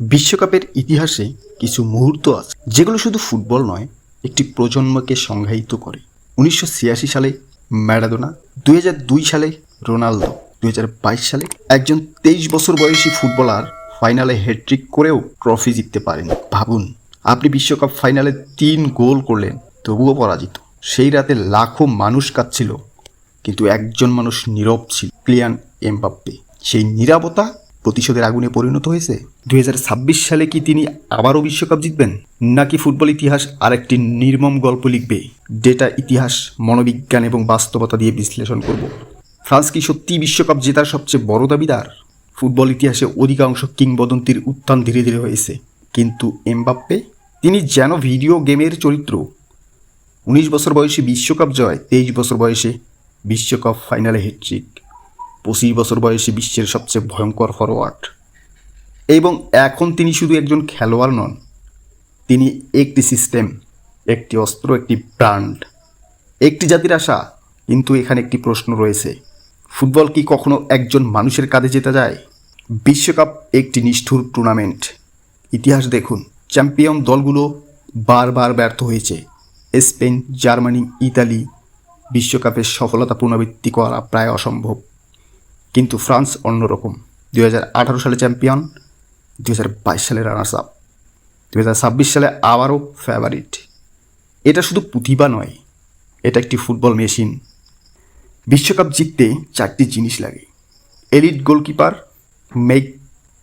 বিশ্বকাপের ইতিহাসে কিছু মুহূর্ত আছে যেগুলো শুধু ফুটবল নয়, একটি প্রজন্মকে সংজ্ঞায়িত করে। 1986 সালে ম্যারাডোনা, 2002 সালে রোনালদো, 2022 সালে একজন 23 বছর বয়সী ফুটবলার ফাইনালে হ্যাট্রিক করেও ট্রফি জিততে পারেন। ভাবুন, আপনি বিশ্বকাপ ফাইনালে 3 গোল করলেন, তবুও পরাজিত। সেই রাতে লাখো মানুষ কাঁদছিল, কিন্তু একজন মানুষ নীরব ছিল, কিলিয়ান এমবাপ্পে। সেই নীরবতা প্রতিশোধের আগুনে পরিণত হয়েছে। 2026 সালে কি তিনি আবারও বিশ্বকাপ জিতবেন, নাকি ফুটবল ইতিহাস আরেকটি নির্মম গল্প লিখবে? ডেটা, ইতিহাস, মনোবিজ্ঞান এবং বাস্তবতা দিয়ে বিশ্লেষণ করব। ফ্রান্স কি সত্যি বিশ্বকাপ জেতার সবচেয়ে বড় দাবিদার? ফুটবল ইতিহাসে অধিকাংশ কিংবদন্তির উত্থান ধীরে ধীরে হয়েছে, কিন্তু এমবাপ্পে, তিনি যেন ভিডিও গেমের চরিত্র। 19 বছর বয়সে বিশ্বকাপ জয়, 23 বছর বয়সে বিশ্বকাপ ফাইনালে হ্যাট্রিক, 25 বছর বয়সে বিশ্বের সবচেয়ে ভয়ঙ্কর ফরওয়ার্ড। এবং এখন তিনি শুধু একজন খেলোয়াড় নন, তিনি একটি সিস্টেম, একটি অস্ত্র, একটি ব্র্যান্ড, একটি জাতির আশা। কিন্তু এখানে একটি প্রশ্ন রয়েছে, ফুটবল কি কখনো একজন মানুষের কাঁধে জেতা যায়? বিশ্বকাপ একটি নিষ্ঠুর টুর্নামেন্ট। ইতিহাস দেখুন, চ্যাম্পিয়ন দলগুলো বারবার ব্যর্থ হয়েছে। Spain, Germany, Italy. বিশ্বকাপের সফলতা পুনরাবৃত্তি করা প্রায় অসম্ভব। কিন্তু ফ্রান্স অন্যরকম। 2018 সালে চ্যাম্পিয়ন, 2022 সালে রানার্স আপ, 2026 সালে আবারও ফেভারিট। এটা শুধু প্রতিভা নয়, এটা একটি ফুটবল মেশিন। বিশ্বকাপ জিততে 4টি জিনিস লাগে: এলিট গোলকিপার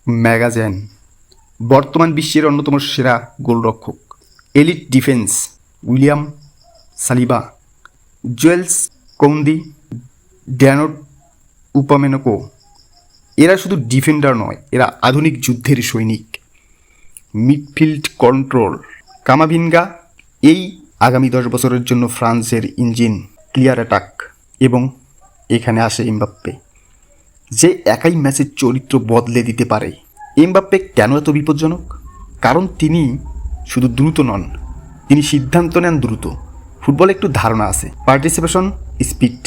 ম্যাগাজেন, বর্তমান বিশ্বের অন্যতম সেরা গোলরক্ষক; elite defence, William Saliba, Jules Kounde, ড্যানোট উপামেনকো। এরা শুধু ডিফেন্ডার নয়, এরা আধুনিক যুদ্ধের সৈনিক। মিডফিল্ড কন্ট্রোল, কামাভিঙ্গা, এই আগামী 10 বছরের জন্য ফ্রান্সের ইঞ্জিন। ক্লিয়ার অ্যাটাক, এবং এখানে আসে এমবাপ্পে, যে একাই ম্যাচের চরিত্র বদলে দিতে পারে। এমবাপ্পে কেন এত বিপজ্জনক? কারণ তিনি শুধু দ্রুত নন, তিনি সিদ্ধান্ত নেন দ্রুত। ফুটবলে একটু ধারণা আছে, পার্টিসিপেশন স্পিড,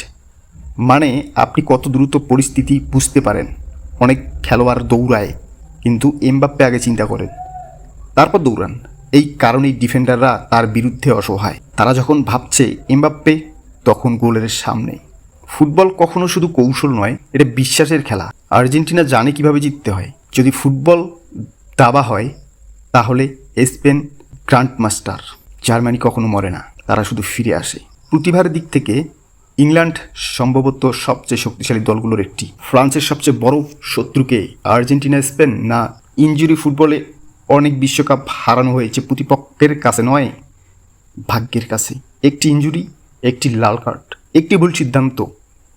মানে আপনি কত দ্রুত পরিস্থিতি বুঝতে পারেন। অনেক খেলোয়াড় দৌড়ায়, কিন্তু এমবাপ্পে আগে চিন্তা করেন, তারপর দৌড়ান। এই কারণেই ডিফেন্ডাররা তার বিরুদ্ধে অসহায়। তারা যখন ভাবছে এমবাপ্পে, তখন গোলের সামনে। ফুটবল কখনো শুধু কৌশল নয়, এটা বিশ্বাসের খেলা। আর্জেন্টিনা জানে কিভাবে জিততে হয়। যদি ফুটবল দাবা হয়, তাহলে স্পেন গ্র্যান্ড মাস্টার। জার্মানি কখনো মরে না, তারা শুধু ফিরে আসে। প্রতিভার দিক থেকে ইংল্যান্ড সম্ভবত সবচেয়ে শক্তিশালী দলগুলোর একটি। ফ্রান্সের সবচেয়ে বড় শত্রুকে আর্জেন্টিনা, স্পেন না ইনজুরি? ফুটবলে অনেক বিশ্বকাপ হারানো হয়েছে প্রতিপক্ষের কাছে নয়, ভাগ্যের কাছে। একটি ইনজুরি, একটি লাল কার্ড, একটি ভুল সিদ্ধান্ত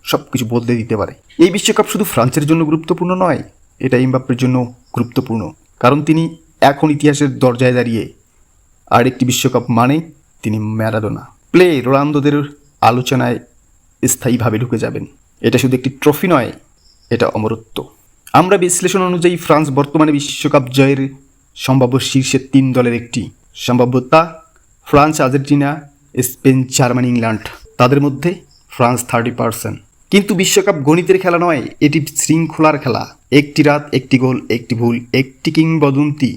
সব কিছু বদলে দিতে পারে। এই বিশ্বকাপ শুধু ফ্রান্সের জন্য গুরুত্বপূর্ণ নয়, এটা এমবাপ্পের জন্য গুরুত্বপূর্ণ, কারণ তিনি এখন ইতিহাসের দরজায় দাঁড়িয়ে। আর একটি বিশ্বকাপ মানে তিনি ম্যারাডোনা, প্লে, রোনালদোদের আলোচনায় স্থায়ীভাবে ঢুকে যাবেন। এটা শুধু একটি ট্রফি নয়, এটা অমরত্ব। আমরা বিশ্লেষণ অনুযায়ী ফ্রান্স বর্তমানে বিশ্বকাপ জয়ের সম্ভাব্য শীর্ষের 3 দলের একটি। সম্ভাব্যতা: France, Argentina, Spain, Germany, England. তাদের মধ্যে ফ্রান্স 30%। কিন্তু বিশ্বকাপ গণিতের খেলা নয়, এটি শৃঙ্খলার খেলা। একটি রাত, একটি গোল, একটি ভুল, একটি কিংবদন্তি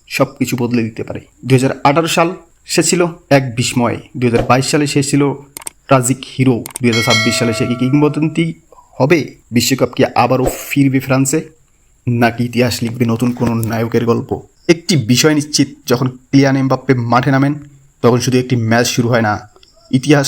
সব কিছু বদলে দিতে পারে। 2018 সাল সে ছিল এক বিস্ময়, 2022 সালে সে ছিল ট্রাজিক হিরো, 2026 সালে সে কি কিংবদন্তি হবে? বিশ্বকাপ কি আবারও ফিরবে ফ্রান্সে, নাকি ইতিহাস লিখবে নতুন কোনো নায়কের গল্প? একটি বিষয় নিশ্চিত, যখন কিলিয়ান এমবাপ্পে মাঠে নামেন, তখন শুধু একটি ম্যাচ শুরু হয় না, ইতিহাস